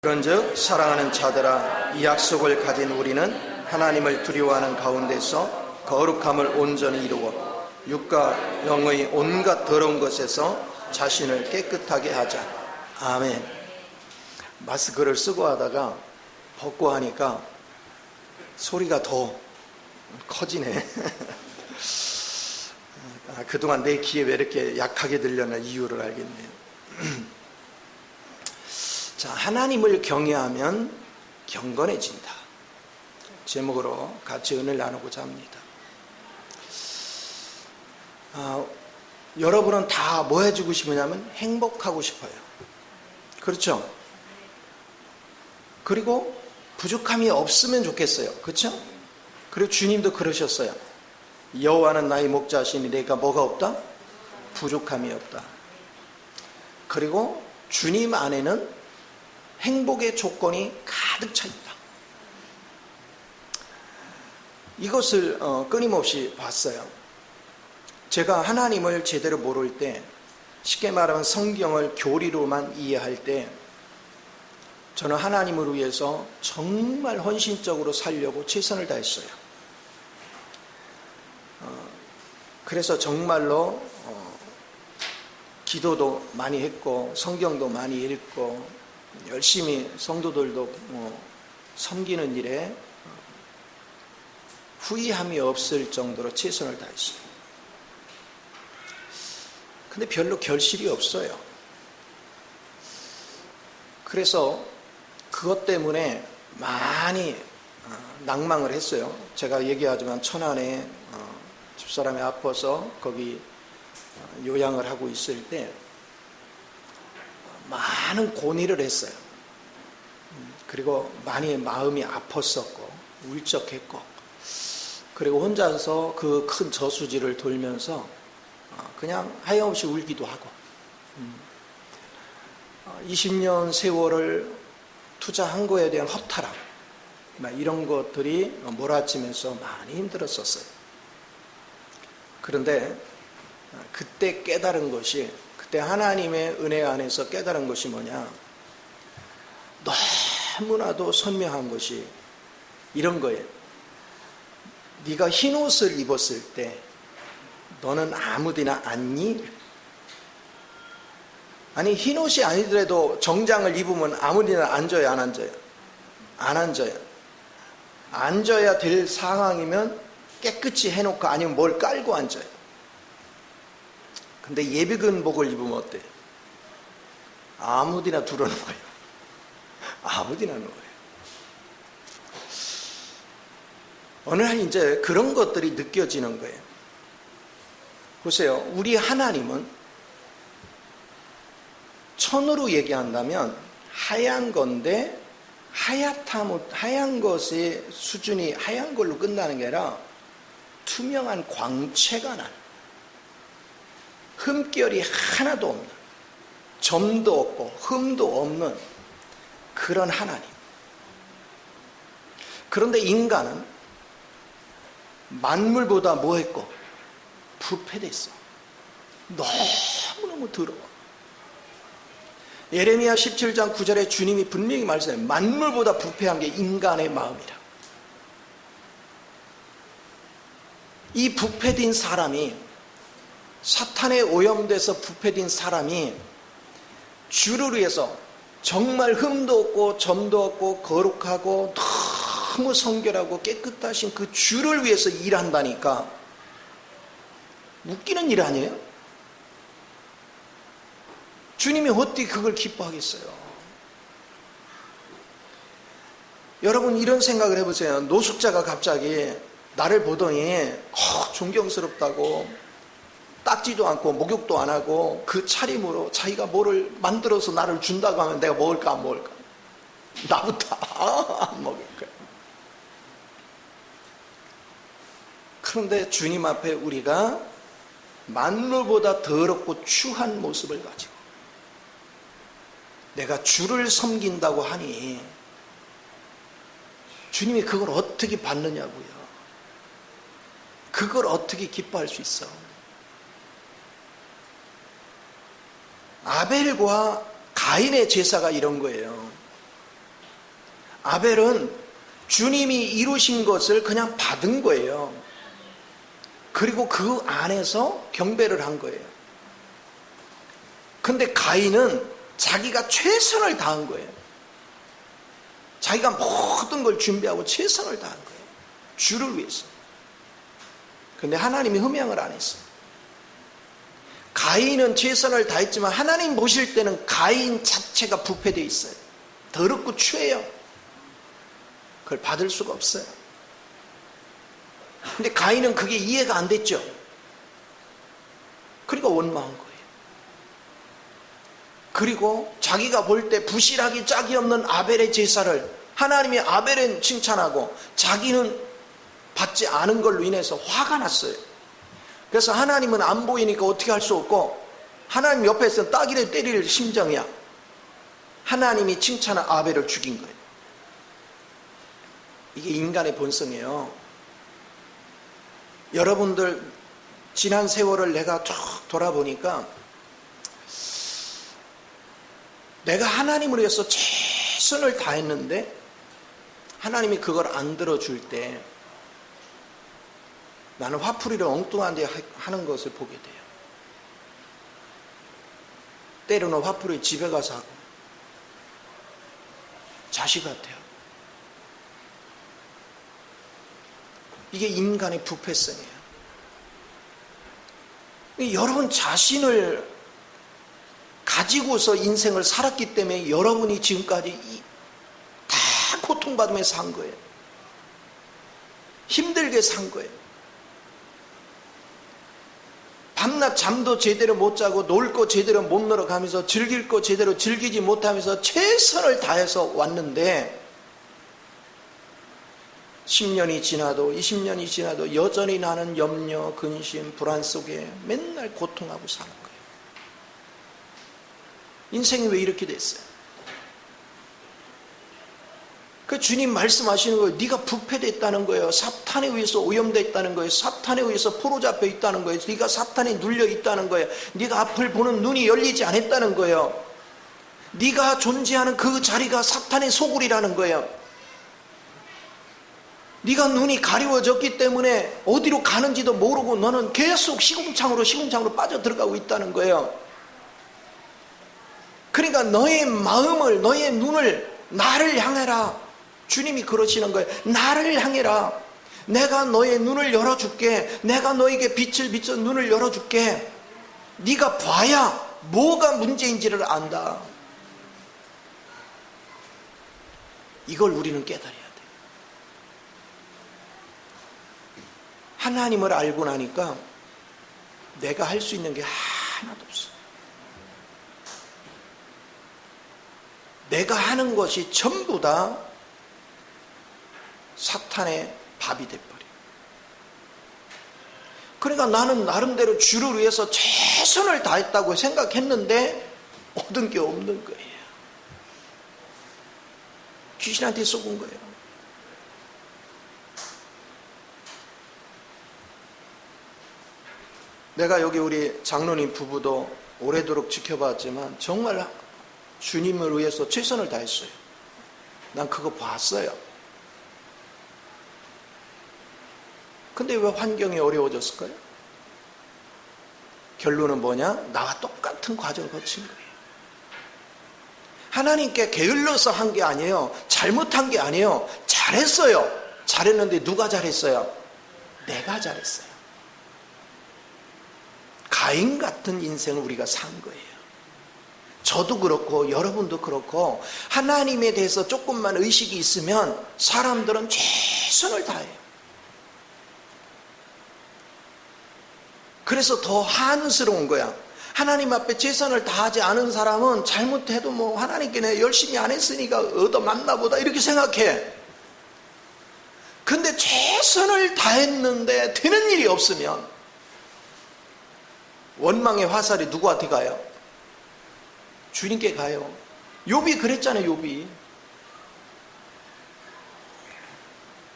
그런즉 사랑하는 자들아, 이 약속을 가진 우리는 하나님을 두려워하는 가운데서 거룩함을 온전히 이루어 육과 영의 온갖 더러운 것에서 자신을 깨끗하게 하자. 아멘. 마스크를 쓰고 하다가 벗고 하니까 소리가 더 커지네. 그동안 내 귀에 왜 이렇게 약하게 들렸나 이유를 알겠네요. 자, 하나님을 경외하면 경건해진다. 제목으로 같이 은혜를 나누고자 합니다. 여러분은 다 뭐 해주고 싶으냐면 행복하고 싶어요. 그렇죠? 그리고 부족함이 없으면 좋겠어요. 그렇죠? 그리고 주님도 그러셨어요. 여호와는 나의 목자시니 내가 뭐가 없다? 부족함이 없다. 그리고 주님 안에는 행복의 조건이 가득 차 있다. 이것을 끊임없이 봤어요. 제가 하나님을 제대로 모를 때, 쉽게 말하면 성경을 교리로만 이해할 때, 저는 하나님을 위해서 정말 헌신적으로 살려고 최선을 다했어요. 그래서 정말로 기도도 많이 했고 성경도 많이 읽고 열심히 성도들도 섬기는 일에 후회함이 없을 정도로 최선을 다했어요. 근데 별로 결실이 없어요. 그래서 그것 때문에 많이 낭망을 했어요. 제가 얘기하지만 천안에 집사람이 아파서 거기 요양을 하고 있을 때 많은 고뇌를 했어요. 그리고 많이 마음이 아팠었고 울적했고, 그리고 혼자서 그 큰 저수지를 돌면서 그냥 하염없이 울기도 하고, 20년 세월을 투자한 거에 대한 허탈함, 이런 것들이 몰아치면서 많이 힘들었었어요. 그런데 그때 깨달은 것이, 그때 하나님의 은혜 안에서 깨달은 것이 뭐냐, 너무나도 선명한 것이 이런 거예요. 네가 흰 옷을 입었을 때 너는 아무데나 앉니? 아니, 흰 옷이 아니더라도 정장을 입으면 아무데나 앉아요, 안 앉아요? 안 앉아요. 앉아야 될 상황이면 깨끗이 해놓고, 아니면 뭘 깔고 앉아요. 근데 예비군복을 입으면 어때요? 아무데나 들어놓아요. 아무데나 놓아요. 어느 날 이제 그런 것들이 느껴지는 거예요. 보세요. 우리 하나님은 천으로 얘기한다면 하얀 건데, 하얀 것의 수준이 하얀 걸로 끝나는 게 아니라 투명한 광채가 나는, 흠결이 하나도 없는, 점도 없고 흠도 없는 그런 하나님. 그런데 인간은 만물보다 뭐 했고? 부패됐어. 너무너무 더러워. 예레미야 17장 9절에 주님이 분명히 말씀해요. 만물보다 부패한 게 인간의 마음이라. 이 부패된 사람이, 사탄에 오염돼서 부패된 사람이 주를 위해서 정말 흠도 없고 점도 없고 거룩하고 너무 성결하고 깨끗하신 그 주를 위해서 일한다니까 웃기는 일 아니에요? 주님이 어떻게 그걸 기뻐하겠어요? 여러분, 이런 생각을 해보세요. 노숙자가 갑자기 나를 보더니 존경스럽다고 닦지도 않고 목욕도 안 하고 그 차림으로 자기가 뭐를 만들어서 나를 준다고 하면 내가 먹을까 안 먹을까? 나부터 안 먹을 거야. 그런데 주님 앞에 우리가 만물보다 더럽고 추한 모습을 가지고 내가 주를 섬긴다고 하니 주님이 그걸 어떻게 받느냐고요. 그걸 어떻게 기뻐할 수 있어? 아벨과 가인의 제사가 이런 거예요. 아벨은 주님이 이루신 것을 그냥 받은 거예요. 그리고 그 안에서 경배를 한 거예요. 근데 가인은 자기가 최선을 다한 거예요. 자기가 모든 걸 준비하고 최선을 다한 거예요. 주를 위해서. 근데 하나님이 흠양을 안 했어요. 가인은 최선을 다했지만 하나님 보실 때는 가인 자체가 부패되어 있어요. 더럽고 추해요. 그걸 받을 수가 없어요. 근데 가인은 그게 이해가 안 됐죠. 그러니까 원망한 거예요. 그리고 자기가 볼 때 부실하기 짝이 없는 아벨의 제사를 하나님이 아벨은 칭찬하고 자기는 받지 않은 걸로 인해서 화가 났어요. 그래서 하나님은 안 보이니까 어떻게 할 수 없고 하나님 옆에서 따귀를 때릴 심정이야. 하나님이 칭찬한 아벨을 죽인 거예요. 이게 인간의 본성이에요. 여러분들 지난 세월을 내가 쭉 돌아보니까 내가 하나님을 위해서 최선을 다했는데 하나님이 그걸 안 들어줄 때 나는 화풀이를 엉뚱한 데 하는 것을 보게 돼요. 때로는 화풀이 집에 가서 하고 자식 같아요. 이게 인간의 부패성이에요. 여러분 자신을 가지고서 인생을 살았기 때문에 여러분이 지금까지 다 고통받으면서 산 거예요. 힘들게 산 거예요. 밤낮 잠도 제대로 못 자고 놀 거 제대로 못 놀아가면서 즐길 거 제대로 즐기지 못하면서 최선을 다해서 왔는데 10년이 지나도 20년이 지나도 여전히 나는 염려, 근심, 불안 속에 맨날 고통하고 사는 거예요. 인생이 왜 이렇게 됐어요? 그 주님 말씀하시는 거예요. 네가 부패됐다는 거예요. 사탄에 의해서 오염됐다는 거예요. 사탄에 의해서 포로잡혀 있다는 거예요. 네가 사탄에 눌려 있다는 거예요. 네가 앞을 보는 눈이 열리지 않았다는 거예요. 네가 존재하는 그 자리가 사탄의 소굴이라는 거예요. 네가 눈이 가리워졌기 때문에 어디로 가는지도 모르고 너는 계속 시궁창으로 빠져들어가고 있다는 거예요. 그러니까 너의 마음을, 너의 눈을 나를 향해라. 주님이 그러시는 거예요. 나를 향해라. 내가 너의 눈을 열어줄게. 내가 너에게 빛을 비춰 눈을 열어줄게. 네가 봐야 뭐가 문제인지를 안다. 이걸 우리는 깨달아야 돼. 하나님을 알고 나니까 내가 할 수 있는 게 하나도 없어. 내가 하는 것이 전부 다 사탄의 밥이 돼버려. 그러니까 나는 나름대로 주를 위해서 최선을 다했다고 생각했는데 얻은 게 없는 거예요. 귀신한테 속은 거예요. 내가 여기 우리 장로님 부부도 오래도록 지켜봤지만 정말 주님을 위해서 최선을 다했어요. 난 그거 봤어요. 근데 왜 환경이 어려워졌을까요? 결론은 뭐냐? 나와 똑같은 과정을 거친 거예요. 하나님께 게을러서 한 게 아니에요. 잘못한 게 아니에요. 잘했어요. 잘했는데 누가 잘했어요? 내가 잘했어요. 가인 같은 인생을 우리가 산 거예요. 저도 그렇고 여러분도 그렇고 하나님에 대해서 조금만 의식이 있으면 사람들은 최선을 다해요. 그래서 더 한스러운 거야. 하나님 앞에 최선을 다하지 않은 사람은 잘못해도 뭐 하나님께 내가 열심히 안 했으니까 얻어 맞나 보다 이렇게 생각해. 근데 최선을 다했는데 되는 일이 없으면 원망의 화살이 누구한테 가요? 주님께 가요. 욥이 그랬잖아요. 욥이.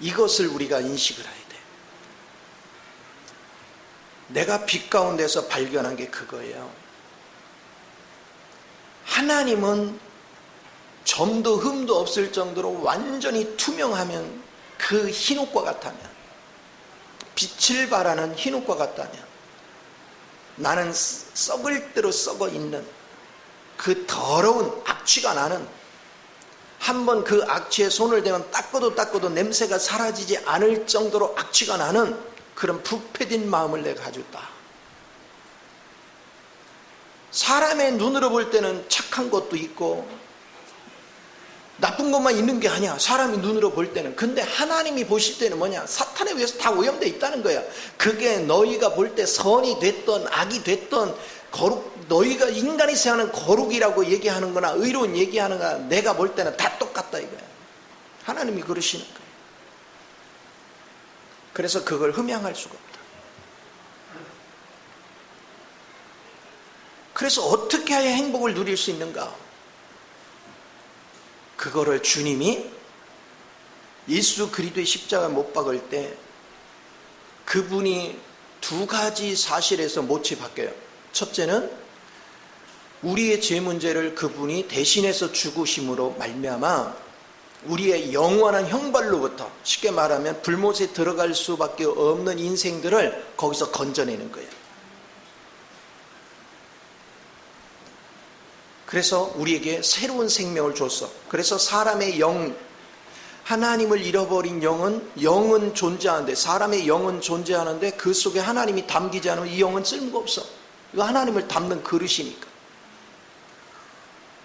이것을 우리가 인식을 해야 돼. 내가 빛 가운데서 발견한 게 그거예요. 하나님은 점도 흠도 없을 정도로 완전히 투명하면, 그 흰옷과 같다면, 빛을 발하는 흰옷과 같다면, 나는 썩을 대로 썩어 있는 그 더러운 악취가 나는, 한번 그 악취에 손을 대면 닦아도 냄새가 사라지지 않을 정도로 악취가 나는 그런 부패된 마음을 내가 가지고 있다. 사람의 눈으로 볼 때는 착한 것도 있고 나쁜 것만 있는 게 아니야. 사람이 눈으로 볼 때는. 근데 하나님이 보실 때는 뭐냐? 사탄에 의해서 다 오염되어 있다는 거야. 그게 너희가 볼 때 선이 됐던 악이 됐던 거룩, 너희가 인간이 생각하는 거룩이라고 얘기하는 거나 의로운 얘기하는 거나 내가 볼 때는 다 똑같다 이거야. 하나님이 그러시는 거야. 그래서 그걸 흠양할 수가 없다. 그래서 어떻게 해야 행복을 누릴 수 있는가? 그거를 주님이 예수 그리스도의 십자가 못 박을 때 그분이 두 가지 사실에서 못이 바뀌어요. 첫째는 우리의 죄 문제를 그분이 대신해서 죽으심으로 말미암아 우리의 영원한 형벌로부터, 쉽게 말하면 불못에 들어갈 수밖에 없는 인생들을 거기서 건져내는 거예요. 그래서 우리에게 새로운 생명을 줬어. 그래서 사람의 영, 하나님을 잃어버린 영은 존재하는데, 사람의 영은 존재하는데 그 속에 하나님이 담기지 않으면 이 영은 쓸모가 없어. 이거 하나님을 담는 그릇이니까.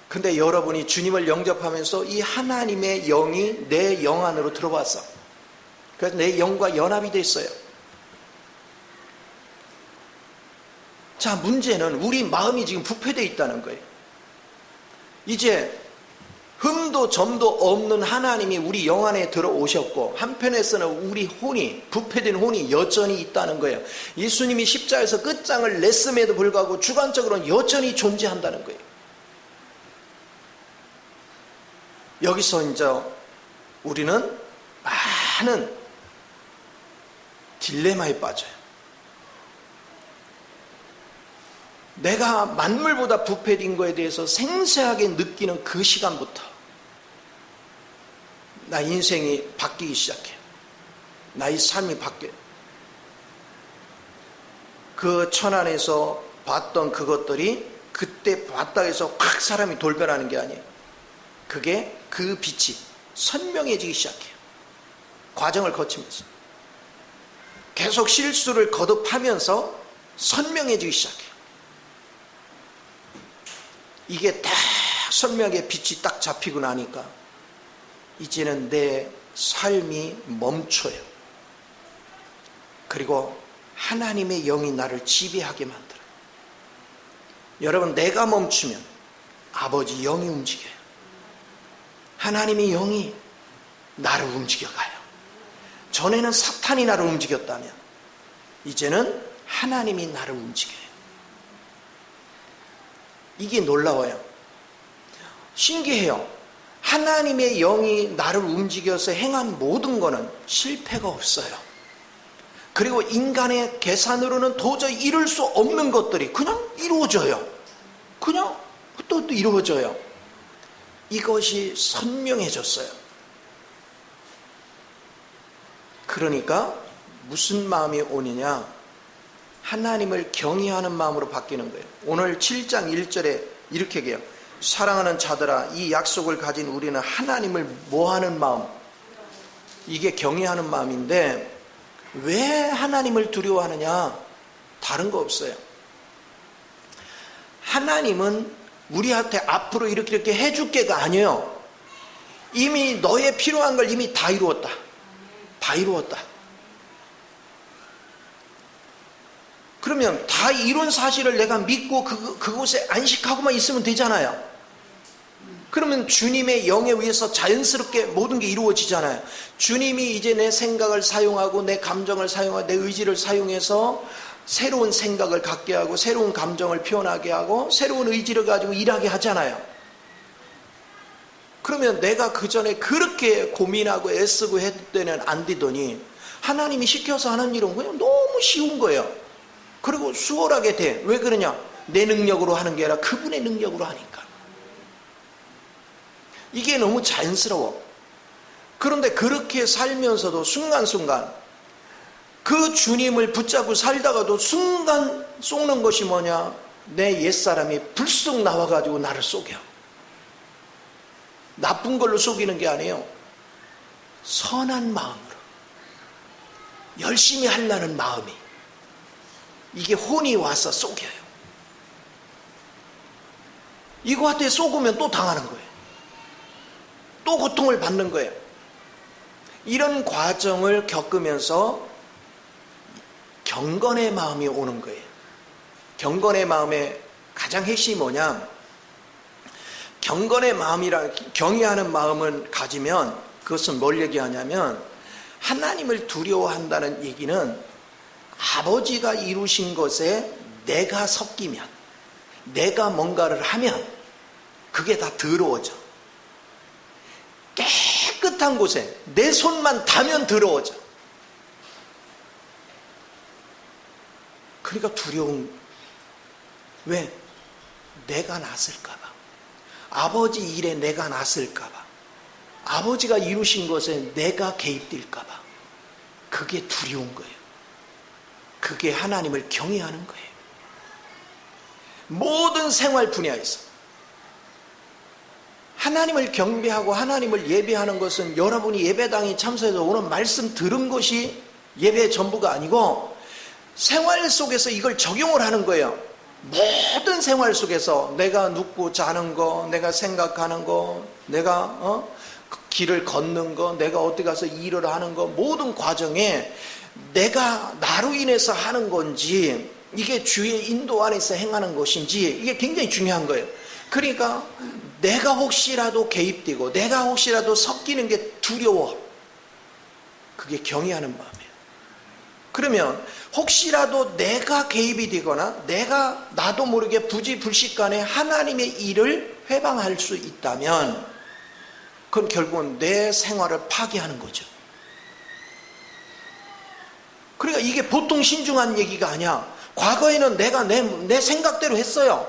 근데 여러분이 주님을 영접하면서 이 하나님의 영이 내 영 안으로 들어왔어. 그래서 내 영과 연합이 됐어요. 자, 문제는 우리 마음이 지금 부패되어 있다는 거예요. 이제 흠도 점도 없는 하나님이 우리 영 안에 들어오셨고, 한편에서는 우리 혼이, 부패된 혼이 여전히 있다는 거예요. 예수님이 십자가에서 끝장을 냈음에도 불구하고 주관적으로는 여전히 존재한다는 거예요. 여기서 이제 우리는 많은 딜레마에 빠져요. 내가 만물보다 부패된 거에 대해서 생생하게 느끼는 그 시간부터 나 인생이 바뀌기 시작해. 나의 삶이 바뀌어요. 그 천안에서 봤던 그것들이 그때 바닥에서 확 사람이 돌변하는 게 아니에요. 그게 그 빛이 선명해지기 시작해요. 과정을 거치면서 계속 실수를 거듭하면서 선명해지기 시작해요. 이게 다 선명하게 빛이 딱 잡히고 나니까 이제는 내 삶이 멈춰요. 그리고 하나님의 영이 나를 지배하게 만들어요. 여러분, 내가 멈추면 아버지 영이 움직여요. 하나님의 영이 나를 움직여가요. 전에는 사탄이 나를 움직였다면 이제는 하나님이 나를 움직여요. 이게 놀라워요. 신기해요. 하나님의 영이 나를 움직여서 행한 모든 것은 실패가 없어요. 그리고 인간의 계산으로는 도저히 이룰 수 없는 것들이 그냥 이루어져요. 그냥 또 이루어져요. 이것이 선명해졌어요. 그러니까 무슨 마음이 오느냐? 하나님을 경외하는 마음으로 바뀌는 거예요. 오늘 7장 1절에 이렇게 얘기해요. 사랑하는 자들아, 이 약속을 가진 우리는 하나님을 뭐하는 마음? 이게 경외하는 마음인데 왜 하나님을 두려워하느냐? 다른 거 없어요. 하나님은 우리한테 앞으로 이렇게 해줄 게가 아니에요. 이미 너의 필요한 걸 이미 다 이루었다. 다 이루었다. 그러면 다 이룬 사실을 내가 믿고 그곳에 안식하고만 있으면 되잖아요. 그러면 주님의 영에 의해서 자연스럽게 모든 게 이루어지잖아요. 주님이 이제 내 생각을 사용하고 내 감정을 사용하고 내 의지를 사용해서 새로운 생각을 갖게 하고 새로운 감정을 표현하게 하고 새로운 의지를 가지고 일하게 하잖아요. 그러면 내가 그 전에 그렇게 고민하고 애쓰고 했을 때는 안 되더니 하나님이 시켜서 하는 일은 그냥 너무 쉬운 거예요. 그리고 수월하게 돼. 왜 그러냐? 내 능력으로 하는 게 아니라 그분의 능력으로 하니까. 이게 너무 자연스러워. 그런데 그렇게 살면서도 순간순간 그 주님을 붙잡고 살다가도 순간 속는 것이 뭐냐? 내 옛사람이 불쑥 나와가지고 나를 속여. 나쁜 걸로 속이는 게 아니에요. 선한 마음으로 열심히 하려는 마음이, 이게 혼이 와서 속여요. 이거한테 속으면 또 당하는 거예요. 또 고통을 받는 거예요. 이런 과정을 겪으면서 경건의 마음이 오는 거예요. 경건의 마음의 가장 핵심이 뭐냐? 경건의 마음이라, 경외하는 마음을 가지면 그것은 뭘 얘기하냐면, 하나님을 두려워한다는 얘기는 아버지가 이루신 것에 내가 섞이면, 내가 뭔가를 하면 그게 다 더러워져. 깨끗한 곳에 내 손만 닿으면 더러워져. 그러니까 두려운, 왜? 내가 났을까봐. 아버지 일에 내가 났을까봐. 아버지가 이루신 것에 내가 개입될까봐. 그게 두려운 거예요. 그게 하나님을 경외하는 거예요. 모든 생활 분야에서 하나님을 경배하고 하나님을 예배하는 것은, 여러분이 예배당에 참석해서 오늘 말씀 들은 것이 예배의 전부가 아니고 생활 속에서 이걸 적용을 하는 거예요. 모든 생활 속에서 내가 눕고 자는 거, 내가 생각하는 거, 내가 길을 걷는 거, 내가 어디 가서 일을 하는 거, 모든 과정에 내가 나로 인해서 하는 건지, 이게 주의 인도 안에서 행하는 것인지, 이게 굉장히 중요한 거예요. 그러니까 내가 혹시라도 개입되고 내가 혹시라도 섞이는 게 두려워. 그게 경외하는 마음이에요. 그러면 혹시라도 내가 개입이 되거나 내가 나도 모르게 부지불식간에 하나님의 일을 회방할 수 있다면, 그건 결국은 내 생활을 파괴하는 거죠. 그러니까 이게 보통 신중한 얘기가 아니야. 과거에는 내가 내 생각대로 했어요.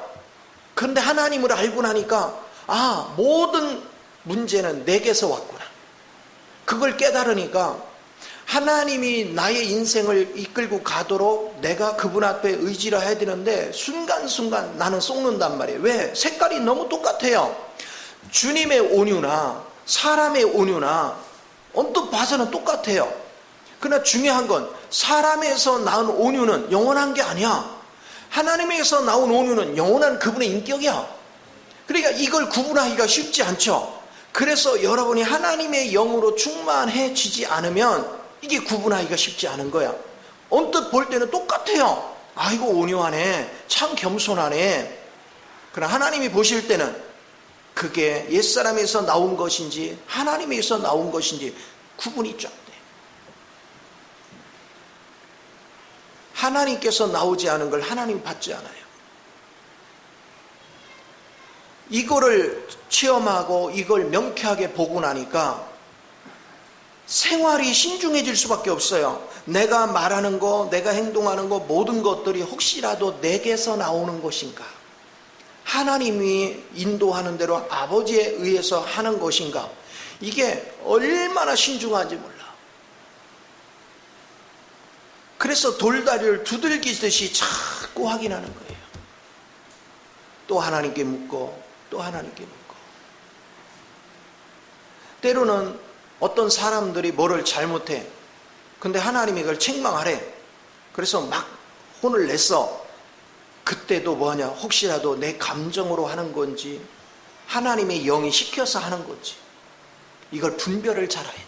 그런데 하나님을 알고 나니까, 아, 모든 문제는 내게서 왔구나. 그걸 깨달으니까 하나님이 나의 인생을 이끌고 가도록 내가 그분 앞에 의지를 해야 되는데, 순간순간 나는 속는단 말이에요. 왜? 색깔이 너무 똑같아요. 주님의 온유나 사람의 온유나 언뜻 봐서는 똑같아요. 그러나 중요한 건, 사람에서 나온 온유는 영원한 게 아니야. 하나님에서 나온 온유는 영원한 그분의 인격이야. 그러니까 이걸 구분하기가 쉽지 않죠. 그래서 여러분이 하나님의 영으로 충만해지지 않으면 이게 구분하기가 쉽지 않은 거야. 언뜻 볼 때는 똑같아요. 아이고 온유하네, 참 겸손하네. 그러나 하나님이 보실 때는 그게 옛사람에서 나온 것인지 하나님에서 나온 것인지 구분이 쫙 돼. 하나님께서 나오지 않은 걸 하나님이 받지 않아요. 이거를 체험하고 이걸 명쾌하게 보고 나니까 생활이 신중해질 수밖에 없어요. 내가 말하는 거, 내가 행동하는 거, 모든 것들이 혹시라도 내게서 나오는 것인가? 하나님이 인도하는 대로 아버지에 의해서 하는 것인가? 이게 얼마나 신중한지 몰라. 그래서 돌다리를 두들기듯이 자꾸 확인하는 거예요. 또 하나님께 묻고 또 하나님께 묻고. 때로는 어떤 사람들이 뭐를 잘못해. 근데 하나님이 그걸 책망하래. 그래서 막 혼을 냈어. 그때도 뭐하냐? 혹시라도 내 감정으로 하는 건지 하나님의 영이 시켜서 하는 건지, 이걸 분별을 잘해야 돼.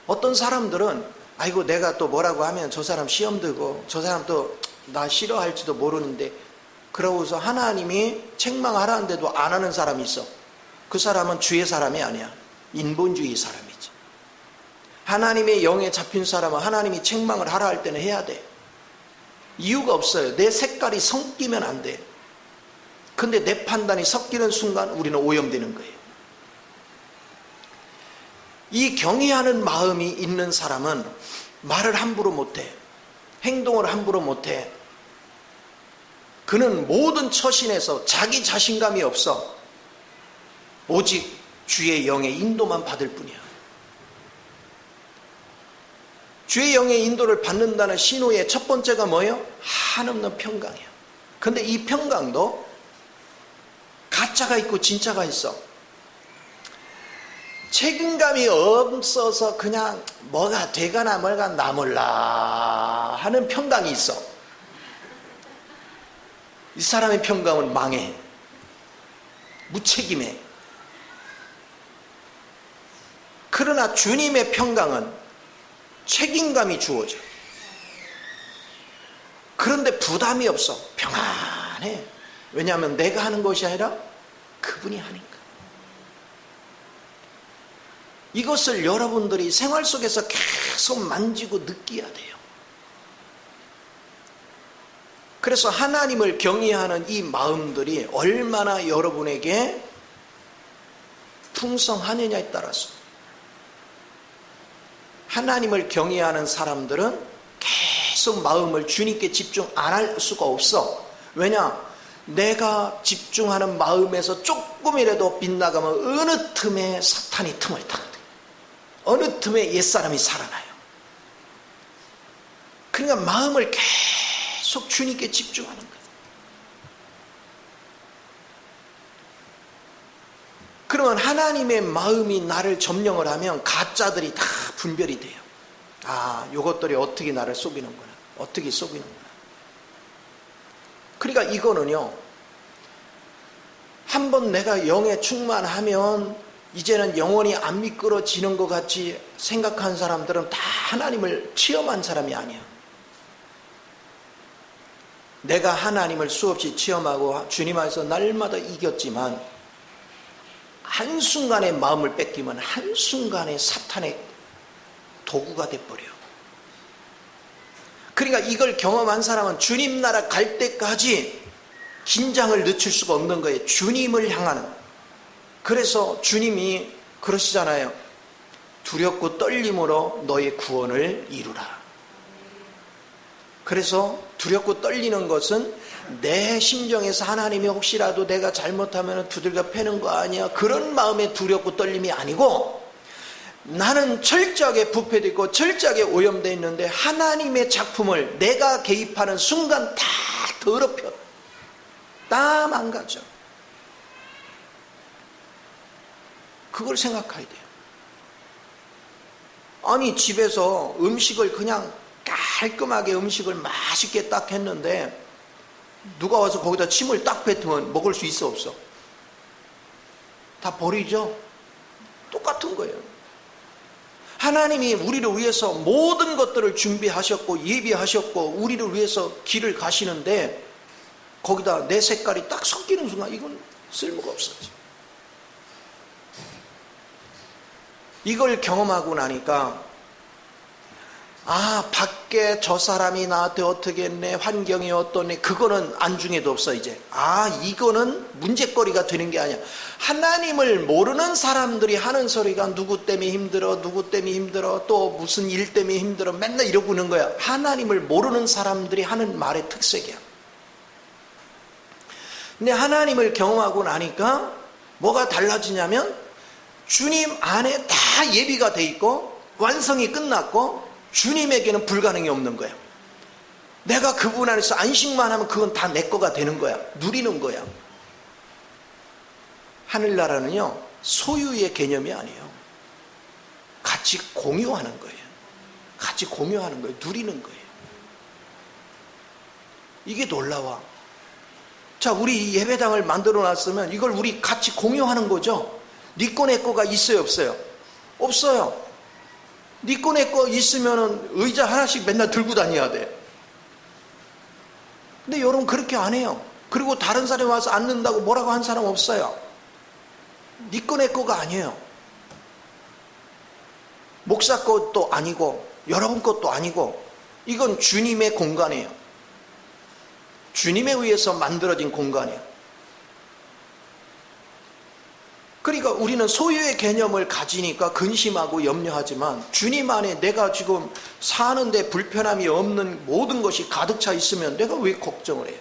어떤 사람들은 아이고 내가 또 뭐라고 하면 저 사람 시험 들고 저 사람 또 나 싫어할지도 모르는데, 그러고서 하나님이 책망하라는데도 안 하는 사람이 있어. 그 사람은 주의 사람이 아니야. 인본주의 사람이지. 하나님의 영에 잡힌 사람은 하나님이 책망을 하라 할 때는 해야 돼. 이유가 없어요. 내 색깔이 섞이면 안 돼. 근데 내 판단이 섞이는 순간 우리는 오염되는 거예요. 이 경외하는 마음이 있는 사람은 말을 함부로 못해. 행동을 함부로 못해. 그는 모든 처신에서 자기 자신감이 없어. 오직 주의 영의 인도만 받을 뿐이야. 주의 영의 인도를 받는다는 신호의 첫 번째가 뭐예요? 한없는 평강이야. 근데 이 평강도 가짜가 있고 진짜가 있어. 책임감이 없어서 그냥 뭐가 되거나 뭐가 나몰라 하는 평강이 있어. 이 사람의 평강은 망해. 무책임해. 그러나 주님의 평강은 책임감이 주어져. 그런데 부담이 없어. 평안해. 왜냐하면 내가 하는 것이 아니라 그분이 하니까. 이것을 여러분들이 생활 속에서 계속 만지고 느껴야 돼요. 그래서 하나님을 경외하는 이 마음들이 얼마나 여러분에게 풍성하느냐에 따라서, 하나님을 경외하는 사람들은 계속 마음을 주님께 집중 안 할 수가 없어. 왜냐? 내가 집중하는 마음에서 조금이라도 빗나가면 어느 틈에 사탄이 틈을 타거든. 어느 틈에 옛사람이 살아나요. 그러니까 마음을 계속 주님께 집중하는 거예요. 그러면 하나님의 마음이 나를 점령을 하면 가짜들이 다 분별이 돼요. 아, 요것들이 어떻게 나를 속이는구나. 어떻게 속이는구나. 그러니까 이거는요, 한번 내가 영에 충만하면 이제는 영원히 안 미끄러지는 것 같이 생각한 사람들은 다 하나님을 체험한 사람이 아니야. 내가 하나님을 수없이 체험하고 주님 안에서 날마다 이겼지만 한순간에 마음을 뺏기면 한순간에 사탄의 도구가 돼버려. 그러니까 이걸 경험한 사람은 주님 나라 갈 때까지 긴장을 늦출 수가 없는 거예요. 주님을 향하는. 그래서 주님이 그러시잖아요. 두렵고 떨림으로 너의 구원을 이루라. 그래서 두렵고 떨리는 것은 내 심정에서 하나님이 혹시라도 내가 잘못하면 두들겨 패는 거 아니야, 그런 마음에 두렵고 떨림이 아니고, 나는 철저하게 부패되어 있고 철저하게 오염되어 있는데 하나님의 작품을 내가 개입하는 순간 다 더럽혀. 다 망가져. 그걸 생각해야 돼요. 아니, 집에서 음식을 그냥 깔끔하게 음식을 맛있게 딱 했는데 누가 와서 거기다 침을 딱 뱉으면 먹을 수 있어, 없어? 다 버리죠? 똑같은 거예요. 하나님이 우리를 위해서 모든 것들을 준비하셨고 예비하셨고 우리를 위해서 길을 가시는데 거기다 내 색깔이 딱 섞이는 순간 이건 쓸모가 없어져. 이걸 경험하고 나니까, 아, 밖에 저 사람이 나한테 어떻게 했네, 환경이 어떠네, 그거는 안중에도 없어 이제. 아, 이거는 문제거리가 되는 게 아니야. 하나님을 모르는 사람들이 하는 소리가 누구 때문에 힘들어, 누구 때문에 힘들어, 또 무슨 일 때문에 힘들어, 맨날 이러고 있는 거야. 하나님을 모르는 사람들이 하는 말의 특색이야. 근데 하나님을 경험하고 나니까 뭐가 달라지냐면, 주님 안에 다 예비가 돼 있고 완성이 끝났고 주님에게는 불가능이 없는 거야. 내가 그분 안에서 안식만 하면 그건 다 내 거가 되는 거야. 누리는 거야. 하늘나라는요, 소유의 개념이 아니에요. 같이 공유하는 거예요. 같이 공유하는 거예요. 누리는 거예요. 이게 놀라워. 자, 우리 예배당을 만들어 놨으면 이걸 우리 같이 공유하는 거죠. 네 거 내 거가 있어요, 없어요? 없어요. 네 거 내 거 있으면 의자 하나씩 맨날 들고 다녀야 돼. 근데 여러분 그렇게 안 해요. 그리고 다른 사람이 와서 앉는다고 뭐라고 한 사람 없어요. 네 거 내 거가 아니에요. 목사 것도 아니고 여러분 것도 아니고 이건 주님의 공간이에요. 주님에 의해서 만들어진 공간이에요. 그러니까 우리는 소유의 개념을 가지니까 근심하고 염려하지만 주님 안에 내가 지금 사는데 불편함이 없는 모든 것이 가득 차 있으면 내가 왜 걱정을 해요?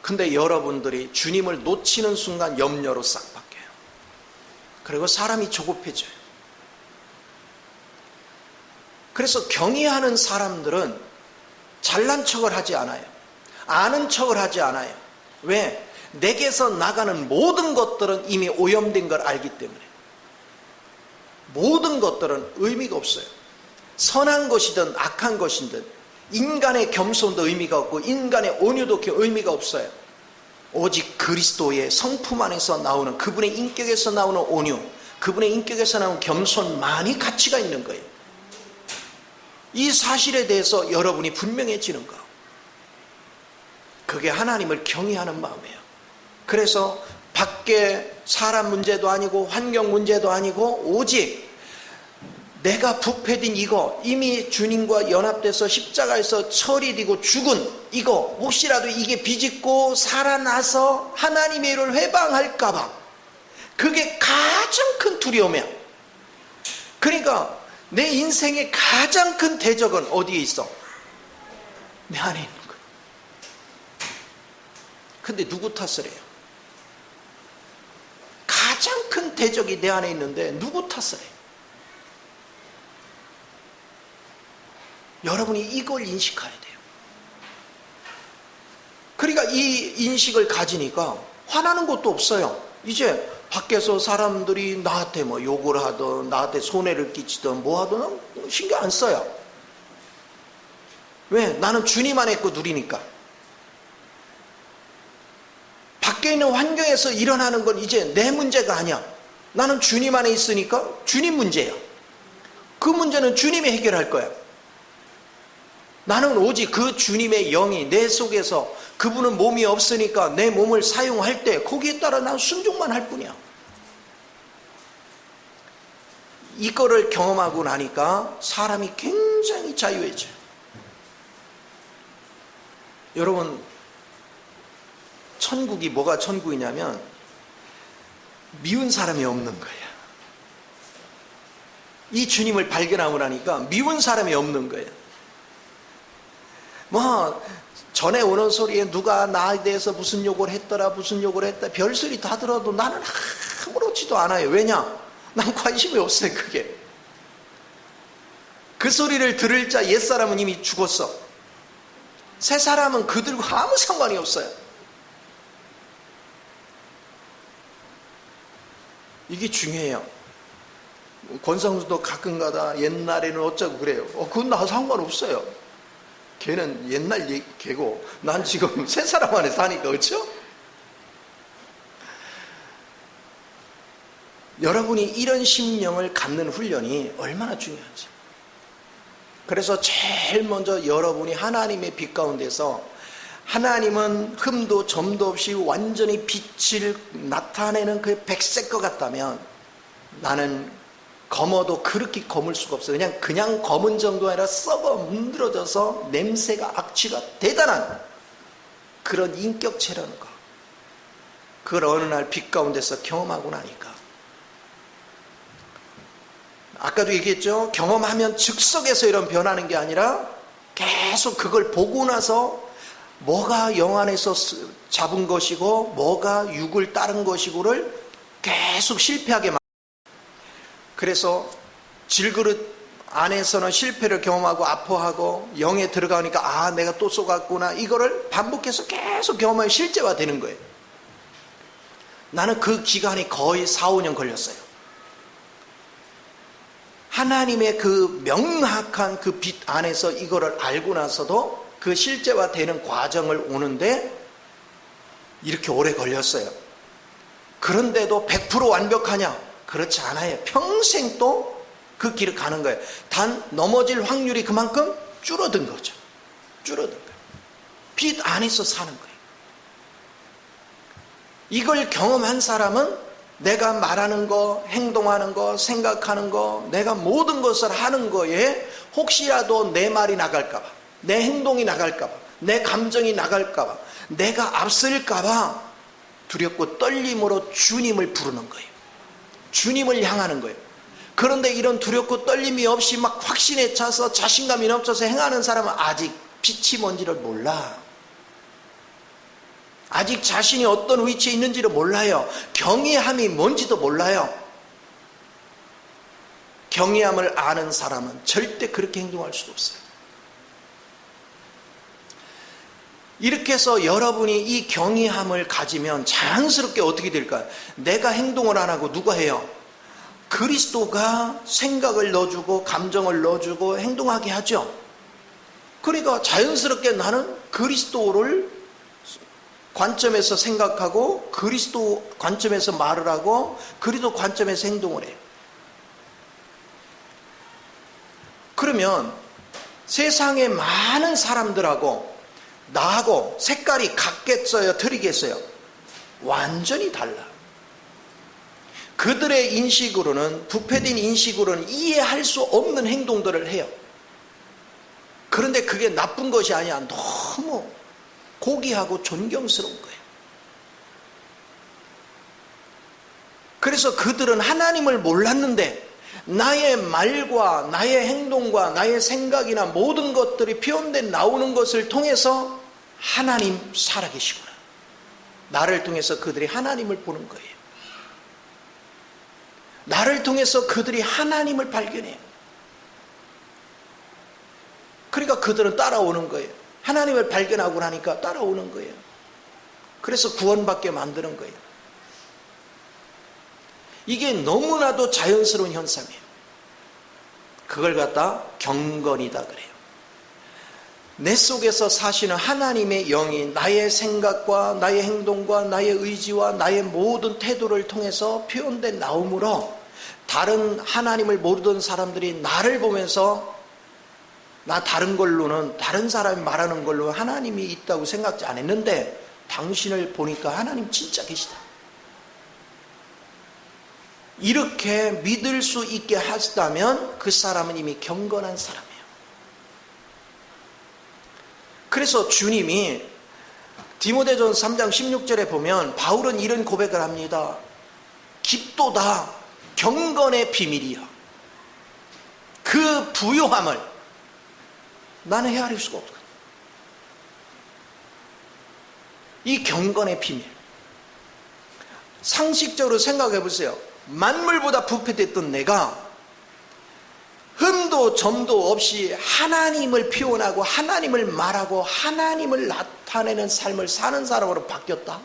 근데 여러분들이 주님을 놓치는 순간 염려로 싹 바뀌어요. 그리고 사람이 조급해져요. 그래서 경외하는 사람들은 잘난 척을 하지 않아요. 아는 척을 하지 않아요. 왜? 내게서 나가는 모든 것들은 이미 오염된 걸 알기 때문에. 모든 것들은 의미가 없어요. 선한 것이든 악한 것이든 인간의 겸손도 의미가 없고 인간의 온유도 의미가 없어요. 오직 그리스도의 성품 안에서 나오는, 그분의 인격에서 나오는 온유, 그분의 인격에서 나오는 겸손만이 가치가 있는 거예요. 이 사실에 대해서 여러분이 분명해지는 거, 그게 하나님을 경외하는 마음이에요. 그래서 밖에 사람 문제도 아니고 환경 문제도 아니고 오직 내가 부패된 이거, 이미 주님과 연합돼서 십자가에서 처리되고 죽은 이거, 혹시라도 이게 비집고 살아나서 하나님의 일을 회방할까봐, 그게 가장 큰 두려움이야. 그러니까 내 인생의 가장 큰 대적은 어디에 있어? 내 안에 있는 거야. 근데 누구 탓을 해요? 가장 큰 대적이 내 안에 있는데 누구 탓을 해요? 여러분이 이걸 인식해야 돼요. 그러니까 이 인식을 가지니까 화나는 것도 없어요. 이제 밖에서 사람들이 나한테 뭐 욕을 하든 나한테 손해를 끼치든 뭐 하든 신경 안 써요. 왜? 나는 주님 안에 있고 누리니까. 밖에 있는 환경에서 일어나는 건 이제 내 문제가 아니야. 나는 주님 안에 있으니까 주님 문제야. 그 문제는 주님이 해결할 거야. 나는 오직 그 주님의 영이 내 속에서, 그분은 몸이 없으니까 내 몸을 사용할 때 거기에 따라 난 순종만 할 뿐이야. 이거를 경험하고 나니까 사람이 굉장히 자유해져요. 여러분, 천국이 뭐가 천국이냐면 미운 사람이 없는 거야. 이 주님을 발견하고 나니까 미운 사람이 없는 거예요. 뭐 전에 오는 소리에 누가 나에 대해서 무슨 욕을 했더라 무슨 욕을 했다 별소리 다 들어도 나는 아무렇지도 않아요. 왜냐? 난 관심이 없어요. 그게 그 소리를 들을 자 옛사람은 이미 죽었어. 새 사람은 그들과 아무 상관이 없어요. 이게 중요해요. 권상수도 가끔가다 옛날에는 어쩌고 그래요. 그건 나 상관없어요. 걔는 옛날 걔고 난 지금 새 사람 안에 사니까. 그렇죠? 여러분이 이런 심령을 갖는 훈련이 얼마나 중요한지. 그래서 제일 먼저 여러분이 하나님의 빛 가운데서, 하나님은 흠도 점도 없이 완전히 빛을 나타내는 그 백색과 같다면, 나는 검어도 그렇게 검을 수가 없어요. 그냥 검은 정도가 아니라 썩어 문드러져서 냄새가, 악취가 대단한 그런 인격체라는 거. 그걸 어느 날 빛 가운데서 경험하고 나니까, 아까도 얘기했죠. 경험하면 즉석에서 이런 변하는 게 아니라 계속 그걸 보고 나서 뭐가 영 안에서 잡은 것이고 뭐가 육을 따른 것이고를 계속 실패하게 만들어요. 그래서 질그릇 안에서는 실패를 경험하고 아파하고 영에 들어가니까 내가 또 속았구나, 이거를 반복해서 계속 경험하면 실제화되는 거예요. 나는 그 기간이 거의 4, 5년 걸렸어요. 하나님의 그 명확한 그 빛 안에서 이거를 알고 나서도 그 실제화되는 과정을 오는데 이렇게 오래 걸렸어요. 그런데도 100% 완벽하냐? 그렇지 않아요. 평생 또 그 길을 가는 거예요. 단 넘어질 확률이 그만큼 줄어든 거죠. 줄어든 거예요. 빛 안에서 사는 거예요. 이걸 경험한 사람은 내가 말하는 거, 행동하는 거, 생각하는 거, 내가 모든 것을 하는 거에 혹시라도 내 말이 나갈까봐, 내 행동이 나갈까봐, 내 감정이 나갈까봐, 내가 앞설까봐 두렵고 떨림으로 주님을 부르는 거예요. 주님을 향하는 거예요. 그런데 이런 두렵고 떨림이 없이 막 확신에 차서 자신감이 넘쳐서 행하는 사람은 아직 빛이 뭔지를 몰라. 아직 자신이 어떤 위치에 있는지를 몰라요. 경외함이 뭔지도 몰라요. 경외함을 아는 사람은 절대 그렇게 행동할 수가 없어요. 이렇게 해서 여러분이 이 경외함을 가지면 자연스럽게 어떻게 될까요? 내가 행동을 안 하고 누가 해요? 그리스도가 생각을 넣어주고 감정을 넣어주고 행동하게 하죠. 그러니까 자연스럽게 나는 그리스도를 관점에서 생각하고 그리스도 관점에서 말을 하고 그리스도 관점에서 행동을 해요. 그러면 세상의 많은 사람들하고 나하고 색깔이 같겠어요? 틀리겠어요? 완전히 달라. 그들의 인식으로는, 부패된 인식으로는 이해할 수 없는 행동들을 해요. 그런데 그게 나쁜 것이 아니야. 너무 고귀하고 존경스러운 거예요. 그래서 그들은 하나님을 몰랐는데 나의 말과 나의 행동과 나의 생각이나 모든 것들이 표현돼 나오는 것을 통해서 하나님 살아계시구나. 나를 통해서 그들이 하나님을 보는 거예요. 나를 통해서 그들이 하나님을 발견해요. 그러니까 그들은 따라오는 거예요. 하나님을 발견하고 나니까 따라오는 거예요. 그래서 구원받게 만드는 거예요. 이게 너무나도 자연스러운 현상이에요. 그걸 갖다 경건이다 그래요. 내 속에서 사시는 하나님의 영이 나의 생각과 나의 행동과 나의 의지와 나의 모든 태도를 통해서 표현돼 나오므로 다른 하나님을 모르던 사람들이 나를 보면서 나 다른 걸로는, 다른 사람이 말하는 걸로 하나님이 있다고 생각지 안 했는데 당신을 보니까 하나님 진짜 계시다. 이렇게 믿을 수 있게 하시다면 그 사람은 이미 경건한 사람이에요. 그래서 주님이 디모데전서 3장 16절에 보면 바울은 이런 고백을 합니다. 깊도다 경건의 비밀이야. 그 부요함을 나는 헤아릴 수가 없다. 이 경건의 비밀. 상식적으로 생각해 보세요. 만물보다 부패됐던 내가 흠도 점도 없이 하나님을 표현하고 하나님을 말하고 하나님을 나타내는 삶을 사는 사람으로 바뀌었다.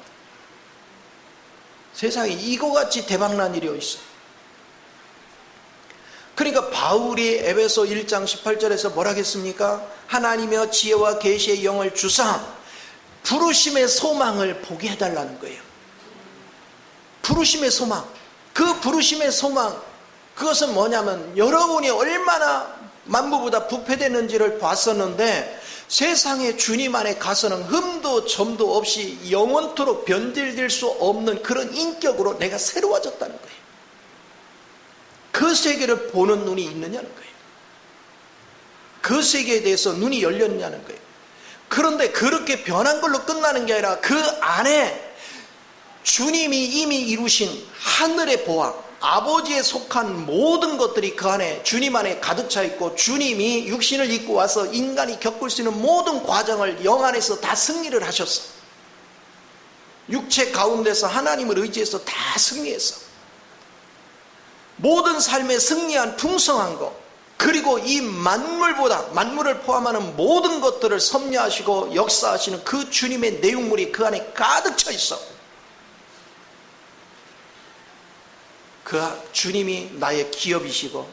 세상에 이거같이 대박난 일이 어디 있어. 그러니까 바울이 에베소 1장 18절에서 뭐라 했습니까? 하나님의 지혜와 계시의 영을 주사 부르심의 소망을 보게 해달라는 거예요. 부르심의 소망. 그 부르심의 소망, 그것은 뭐냐면 여러분이 얼마나 만물보다 부패되는지를 봤었는데 세상에 주님 안에 가서는 흠도 점도 없이 영원토록 변질될 수 없는 그런 인격으로 내가 새로워졌다는 거예요. 그 세계를 보는 눈이 있느냐는 거예요. 그 세계에 대해서 눈이 열렸냐는 거예요. 그런데 그렇게 변한 걸로 끝나는 게 아니라 그 안에 주님이 이미 이루신 하늘의 보화, 아버지에 속한 모든 것들이 그 안에 주님 안에 가득 차 있고 주님이 육신을 입고 와서 인간이 겪을 수 있는 모든 과정을 영 안에서 다 승리를 하셨어. 육체 가운데서 하나님을 의지해서 다 승리했어. 모든 삶에 승리한 풍성한 것, 그리고 이 만물을 포함하는 모든 것들을 섭리하시고 역사하시는 그 주님의 내용물이 그 안에 가득 차 있어. 그 주님이 나의 기업이시고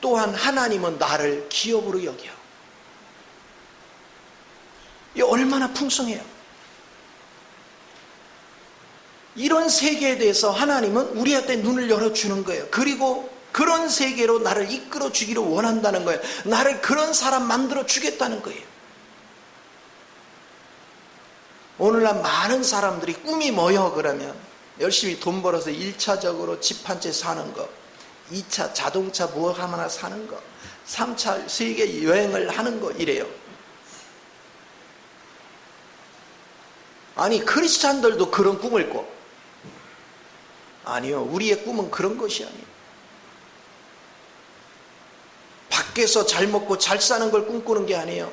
또한 하나님은 나를 기업으로 여겨. 이 얼마나 풍성해요. 이런 세계에 대해서 하나님은 우리한테 눈을 열어주는 거예요. 그리고 그런 세계로 나를 이끌어 주기를 원한다는 거예요. 나를 그런 사람 만들어 주겠다는 거예요. 오늘날 많은 사람들이 꿈이 뭐요? 그러면 열심히 돈 벌어서 1차적으로 집 한 채 사는 거, 2차 자동차 뭐 하나 사는 거, 3차 세계 여행을 하는 거 이래요. 아니 크리스찬들도 그런 꿈을 꿔. 아니요, 우리의 꿈은 그런 것이 아니에요. 밖에서 잘 먹고 잘 사는 걸 꿈꾸는 게 아니에요.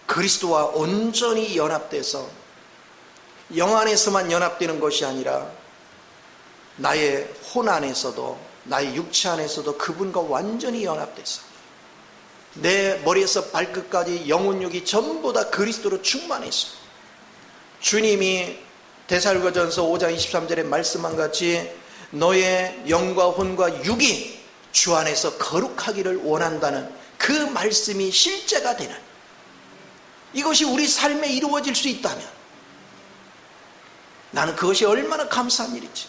그 그리스도와 온전히 연합돼서 영 안에서만 연합되는 것이 아니라 나의 혼 안에서도, 나의 육체 안에서도 그분과 완전히 연합돼서 내 머리에서 발끝까지 영혼육이 전부 다 그리스도로 충만해서 주님이 데살로니가전서 5장 23절에 말씀한 같이 너의 영과 혼과 육이 주 안에서 거룩하기를 원한다는 그 말씀이 실제가 되는, 이것이 우리 삶에 이루어질 수 있다면 나는 그것이 얼마나 감사한 일이지,